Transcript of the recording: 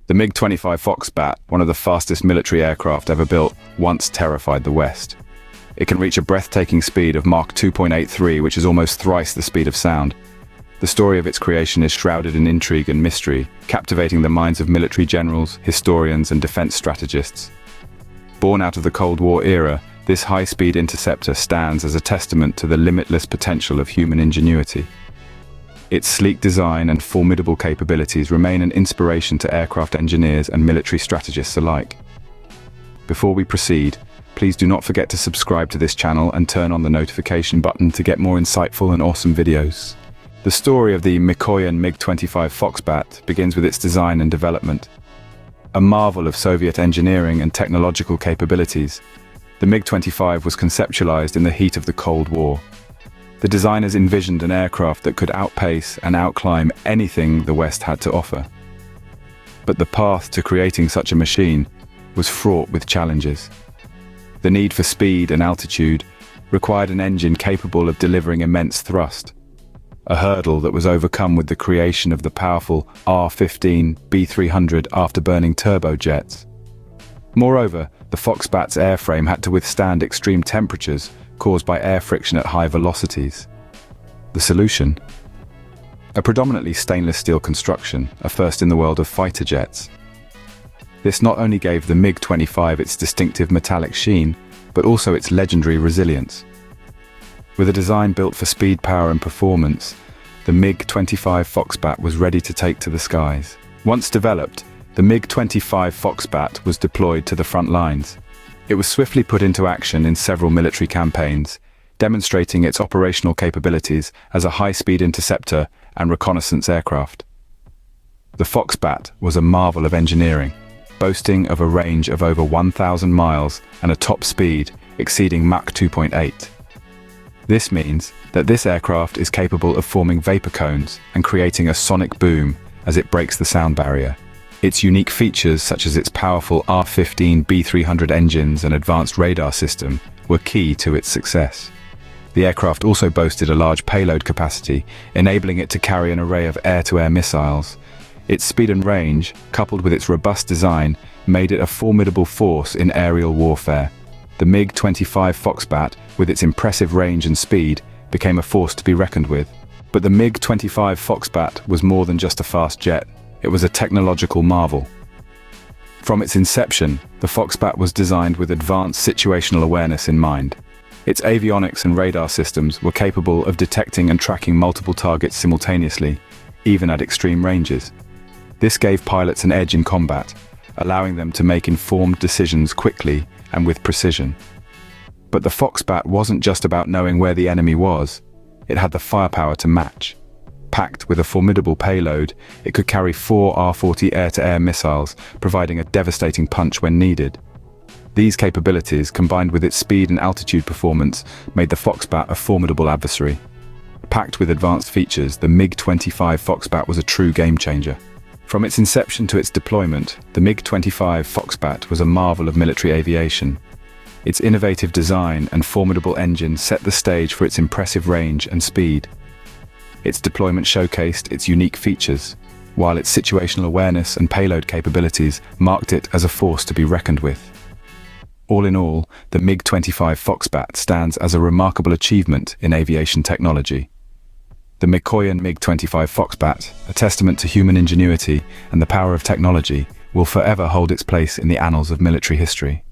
The MiG-25 Foxbat, one of the fastest military aircraft ever built, once terrified the West. It can reach a breathtaking speed of Mach 2.83, which is almost thrice the speed of sound. The story of its creation is shrouded in intrigue and mystery, captivating the minds of military generals, historians, and defense strategists. Born out of the Cold War era, this high-speed interceptor stands as a testament to the limitless potential of human ingenuity. Its sleek design and formidable capabilities remain an inspiration to aircraft engineers and military strategists alike. Before we proceed, please do not forget to subscribe to this channel and turn on the notification button to get more insightful and awesome videos. The story of the Mikoyan MiG-25 Foxbat begins with its design and development. A marvel of Soviet engineering and technological capabilities, the MiG-25 was conceptualized in the heat of the Cold War. The designers envisioned an aircraft that could outpace and outclimb anything the West had to offer. But the path to creating such a machine was fraught with challenges. The need for speed and altitude required an engine capable of delivering immense thrust, a hurdle that was overcome with the creation of the powerful R-15 B300 afterburning turbojets. Moreover, the Foxbat's airframe had to withstand extreme temperatures caused by air friction at high velocities. The solution? A predominantly stainless steel construction, a first in the world of fighter jets. This not only gave the MiG-25 its distinctive metallic sheen, but also its legendary resilience. With a design built for speed, power, and performance, the MiG-25 Foxbat was ready to take to the skies. Once developed, the MiG-25 Foxbat was deployed to the front lines. It was swiftly put into action in several military campaigns, demonstrating its operational capabilities as a high-speed interceptor and reconnaissance aircraft. The Foxbat was a marvel of engineering, boasting of a range of over 1,000 miles and a top speed exceeding Mach 2.8. This means that this aircraft is capable of forming vapor cones and creating a sonic boom as it breaks the sound barrier. Its unique features, such as its powerful R-15 B300 engines and advanced radar system, were key to its success. The aircraft also boasted a large payload capacity, enabling it to carry an array of air-to-air missiles. Its speed and range, coupled with its robust design, made it a formidable force in aerial warfare. The MiG-25 Foxbat, with its impressive range and speed, became a force to be reckoned with. But the MiG-25 Foxbat was more than just a fast jet. It was a technological marvel. From its inception, the Foxbat was designed with advanced situational awareness in mind. Its avionics and radar systems were capable of detecting and tracking multiple targets simultaneously, even at extreme ranges. This gave pilots an edge in combat, allowing them to make informed decisions quickly and with precision. But the Foxbat wasn't just about knowing where the enemy was, it had the firepower to match. Packed with a formidable payload, it could carry 4 R-40 air-to-air missiles, providing a devastating punch when needed. These capabilities, combined with its speed and altitude performance, made the Foxbat a formidable adversary. Packed with advanced features, the MiG-25 Foxbat was a true game-changer. From its inception to its deployment, the MiG-25 Foxbat was a marvel of military aviation. Its innovative design and formidable engine set the stage for its impressive range and speed. Its deployment showcased its unique features, while its situational awareness and payload capabilities marked it as a force to be reckoned with. All in all, the MiG-25 Foxbat stands as a remarkable achievement in aviation technology. The Mikoyan MiG-25 Foxbat, a testament to human ingenuity and the power of technology, will forever hold its place in the annals of military history.